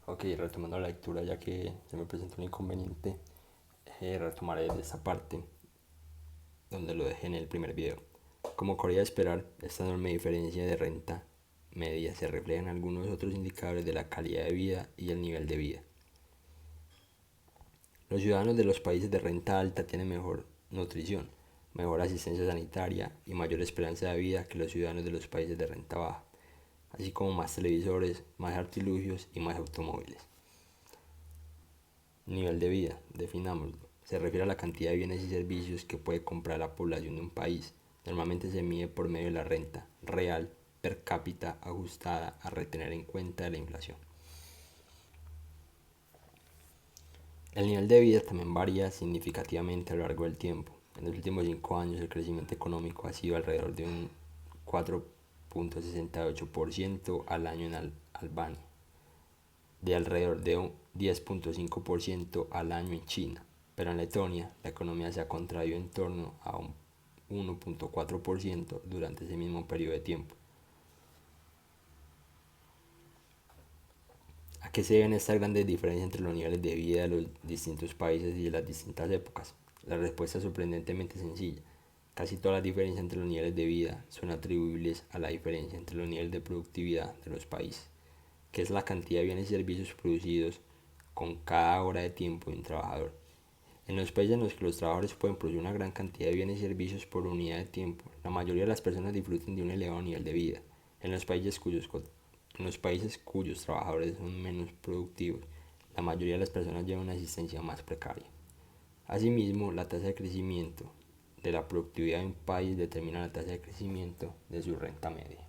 Ok, retomando la lectura, ya que se me presentó un inconveniente, retomaré de esta parte donde lo dejé en el primer video. Como cabría esperar, esta enorme diferencia de renta media se refleja en algunos otros indicadores de la calidad de vida y el nivel de vida. Los ciudadanos de los países de renta alta tienen mejor nutrición, mejor asistencia sanitaria y mayor esperanza de vida que los ciudadanos de los países de renta baja, así como más televisores, más artilugios y más automóviles. Nivel de vida, definámoslo. Se refiere a la cantidad de bienes y servicios que puede comprar la población de un país. Normalmente se mide por medio de la renta real per cápita ajustada a retener en cuenta de la inflación. El nivel de vida también varía significativamente a lo largo del tiempo. En los últimos 5 años el crecimiento económico ha sido alrededor de un 4,68% al año en Albania, de alrededor de un 10,5% al año en China, pero en Letonia la economía se ha contraído en torno a un 1,4% durante ese mismo periodo de tiempo. ¿A qué se deben estas grandes diferencias entre los niveles de vida de los distintos países y de las distintas épocas? La respuesta es sorprendentemente sencilla. Casi todas las diferencias entre los niveles de vida son atribuibles a la diferencia entre los niveles de productividad de los países, que es la cantidad de bienes y servicios producidos con cada hora de tiempo de un trabajador. En los países en los que los trabajadores pueden producir una gran cantidad de bienes y servicios por unidad de tiempo, la mayoría de las personas disfrutan de un elevado nivel de vida. En los países cuyos trabajadores son menos productivos, la mayoría de las personas llevan una existencia más precaria. Asimismo, la tasa de crecimiento de la productividad de un país determina la tasa de crecimiento de su renta media.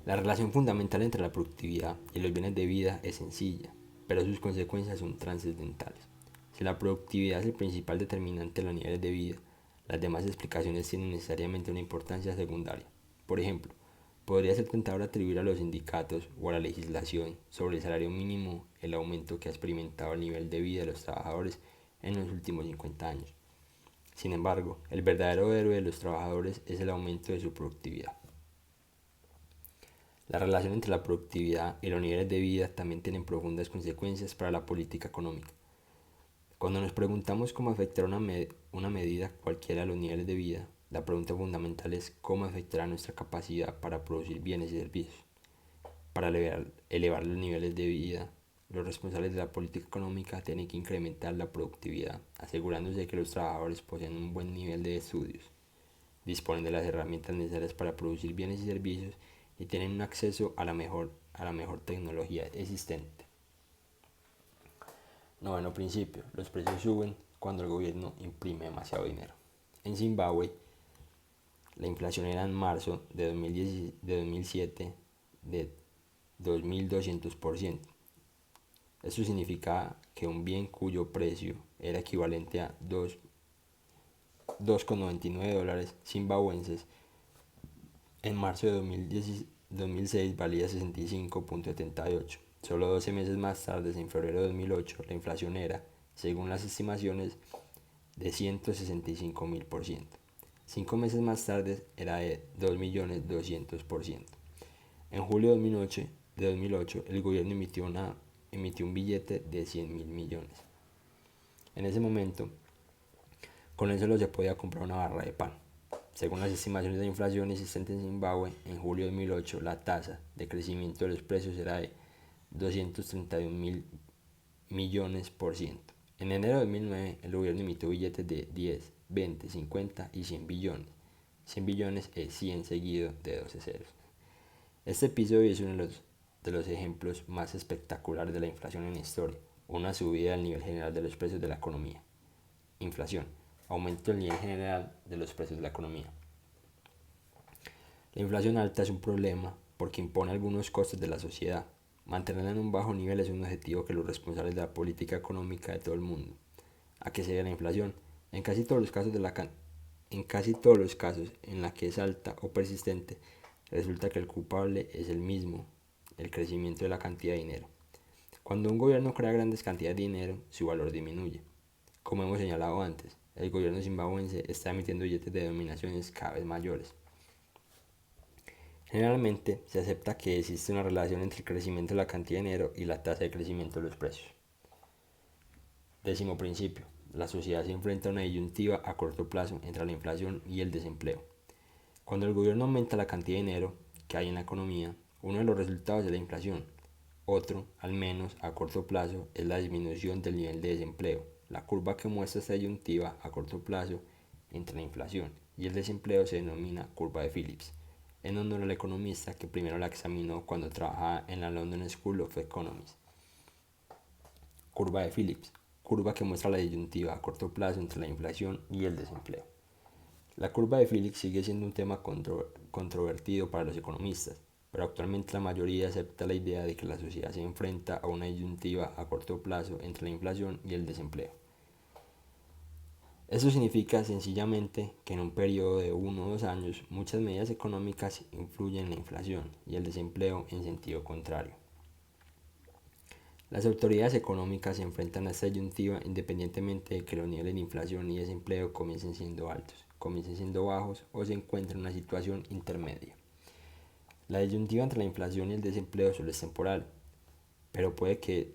La relación fundamental entre la productividad y los bienes de vida es sencilla, pero sus consecuencias son trascendentales. Si la productividad es el principal determinante de los niveles de vida, las demás explicaciones tienen necesariamente una importancia secundaria. Por ejemplo, podría ser tentador atribuir a los sindicatos o a la legislación sobre el salario mínimo el aumento que ha experimentado el nivel de vida de los trabajadores en los últimos 50 años. Sin embargo, el verdadero héroe de los trabajadores es el aumento de su productividad. La relación entre la productividad y los niveles de vida también tienen profundas consecuencias para la política económica. Cuando nos preguntamos cómo afectará una medida cualquiera a los niveles de vida, la pregunta fundamental es cómo afectará nuestra capacidad para producir bienes y servicios. Para elevar los niveles de vida, los responsables de la política económica tienen que incrementar la productividad, asegurándose de que los trabajadores poseen un buen nivel de estudios, disponen de las herramientas necesarias para producir bienes y servicios y tienen un acceso a la mejor tecnología existente. Noveno principio, los precios suben cuando el gobierno imprime demasiado dinero. En Zimbabue, la inflación era en marzo de 2007 de 2.200%. Esto significa que un bien cuyo precio era equivalente a 2,99 dólares zimbabuenses en marzo de 2006 valía 65,78. Solo 12 meses más tarde, en febrero de 2008, la inflación era, según las estimaciones, de 165.000%. 5 meses más tarde era de 2.200.000%. En julio de 2008 el gobierno emitió un billete de 100.000 millones. En ese momento, con eso solo se podía comprar una barra de pan. Según las estimaciones de inflación existentes en Zimbabue, en julio de 2008 la tasa de crecimiento de los precios era de 231.000 millones%. En enero de 2009 el gobierno emitió billetes de 10, 20, 50 y 100 billones. 100 billones es 100 seguido de 12 ceros. Este episodio es uno de los ejemplos más espectaculares de la inflación en la historia, una subida del nivel general de los precios de la economía. Inflación, aumento del nivel general de los precios de la economía. La inflación alta es un problema porque impone algunos costos de la sociedad. Mantenerla en un bajo nivel es un objetivo que los responsables de la política económica de todo el mundo. ¿A qué se debe la inflación? En casi todos los casos en la que es alta o persistente, resulta que el culpable es el mismo, el crecimiento de la cantidad de dinero. Cuando un gobierno crea grandes cantidades de dinero, su valor disminuye. Como hemos señalado antes, el gobierno zimbabuense está emitiendo billetes de denominaciones cada vez mayores. Generalmente se acepta que existe una relación entre el crecimiento de la cantidad de dinero y la tasa de crecimiento de los precios. Décimo principio. La sociedad se enfrenta a una disyuntiva a corto plazo entre la inflación y el desempleo. Cuando el gobierno aumenta la cantidad de dinero que hay en la economía, uno de los resultados es la inflación. Otro, al menos a corto plazo, es la disminución del nivel de desempleo. La curva que muestra esta disyuntiva a corto plazo entre la inflación y el desempleo se denomina curva de Phillips, en honor al economista que primero la examinó cuando trabajaba en la London School of Economics. Curva de Phillips, curva que muestra la disyuntiva a corto plazo entre la inflación y el desempleo. La curva de Phillips sigue siendo un tema controvertido para los economistas, pero actualmente la mayoría acepta la idea de que la sociedad se enfrenta a una disyuntiva a corto plazo entre la inflación y el desempleo. Eso significa sencillamente que en un periodo de 1 o 2 años muchas medidas económicas influyen en la inflación y el desempleo en sentido contrario. Las autoridades económicas se enfrentan a esta disyuntiva independientemente de que los niveles de inflación y desempleo comiencen siendo altos, comiencen siendo bajos o se encuentren en una situación intermedia. La disyuntiva entre la inflación y el desempleo solo es temporal, pero puede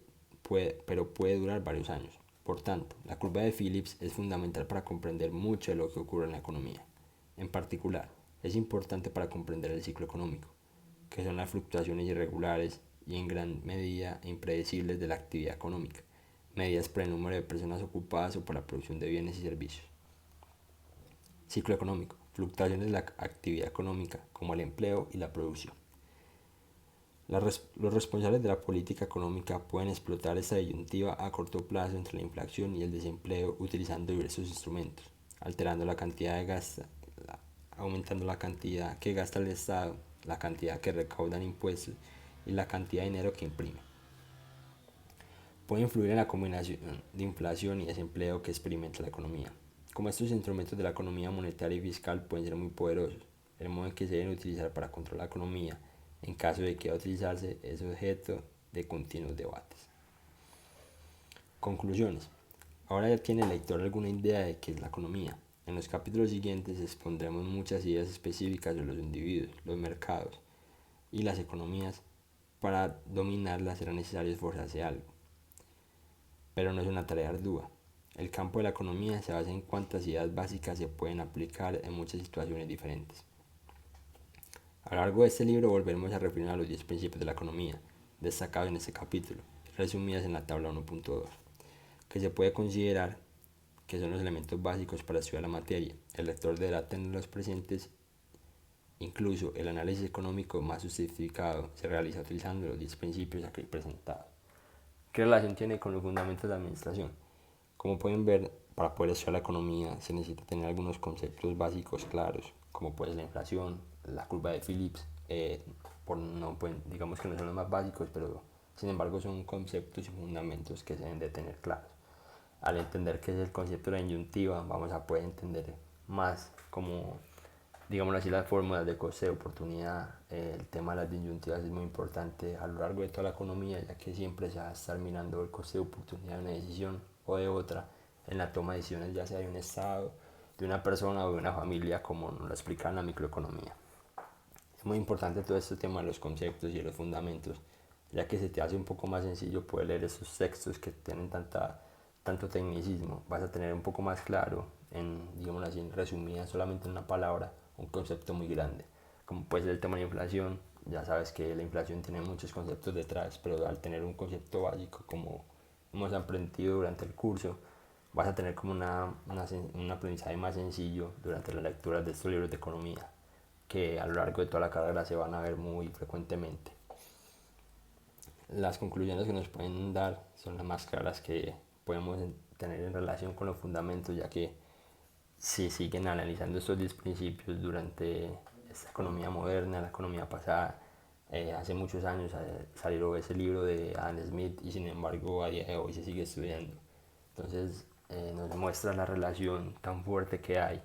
durar varios años. Por tanto, la curva de Phillips es fundamental para comprender mucho de lo que ocurre en la economía. En particular, es importante para comprender el ciclo económico, que son las fluctuaciones irregulares y en gran medida impredecibles de la actividad económica, medidas por el número de personas ocupadas o por la producción de bienes y servicios. Ciclo económico, fluctuaciones de la actividad económica como el empleo y la producción. Los responsables de la política económica pueden explotar esta disyuntiva a corto plazo entre la inflación y el desempleo utilizando diversos instrumentos, alterando la cantidad de gasto, aumentando la cantidad que gasta el Estado, la cantidad que recaudan impuestos y la cantidad de dinero que imprime. Puede influir en la combinación de inflación y desempleo que experimenta la economía. Como estos instrumentos de la economía monetaria y fiscal pueden ser muy poderosos, el modo en que se deben utilizar para controlar la economía, en caso de que deba utilizarse, es objeto de continuos debates. Conclusiones. Ahora ya tiene el lector alguna idea de qué es la economía. En los capítulos siguientes expondremos muchas ideas específicas de los individuos, los mercados y las economías. Para dominarlas será necesario esforzarse algo, pero no es una tarea ardua. El campo de la economía se basa en cuántas ideas básicas se pueden aplicar en muchas situaciones diferentes. A lo largo de este libro volveremos a referir a los 10 principios de la economía, destacados en este capítulo, resumidas en la tabla 1.2, que se puede considerar que son los elementos básicos para estudiar la materia. El lector deberá tenerlos presentes. Incluso el análisis económico más justificado se realiza utilizando los 10 principios aquí presentados. ¿Qué relación tiene con los fundamentos de la administración? Como pueden ver, para poder estudiar la economía se necesita tener algunos conceptos básicos claros, como puede ser la inflación, la curva de Phillips, digamos que no son los más básicos, pero sin embargo son conceptos y fundamentos que se deben de tener claros. Al entender qué es el concepto de la disyuntiva, vamos a poder entender más como, digámoslo así, las fórmulas de coste de oportunidad. El tema de las disyuntivas es muy importante a lo largo de toda la economía, ya que siempre se va a estar mirando el coste de oportunidad de una decisión o de otra en la toma de decisiones, ya sea de un estado, de una persona o de una familia, como nos lo explica en la microeconomía. Es muy importante todo este tema de los conceptos y de los fundamentos, ya que se te hace un poco más sencillo poder leer esos textos que tienen tanto tecnicismo. Vas a tener un poco más claro, digámoslo así, resumida solamente en una palabra, un concepto muy grande. Como puede ser el tema de la inflación, ya sabes que la inflación tiene muchos conceptos detrás, pero al tener un concepto básico como hemos aprendido durante el curso, vas a tener como un aprendizaje más sencillo durante la lectura de estos libros de economía, que a lo largo de toda la carrera se van a ver muy frecuentemente. Las conclusiones que nos pueden dar son las más claras que podemos tener en relación con los fundamentos, ya que si siguen analizando estos 10 principios durante esta economía moderna, la economía pasada, hace muchos años salió ese libro de Adam Smith y sin embargo a día de hoy se sigue estudiando. Entonces nos demuestra la relación tan fuerte que hay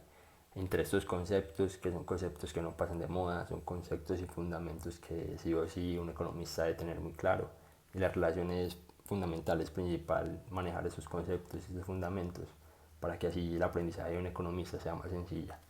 entre estos conceptos, que son conceptos que no pasan de moda, son conceptos y fundamentos que sí o sí un economista debe tener muy claro. Y la relación es fundamental, es principal manejar esos conceptos y esos fundamentos para que así el aprendizaje de un economista sea más sencilla.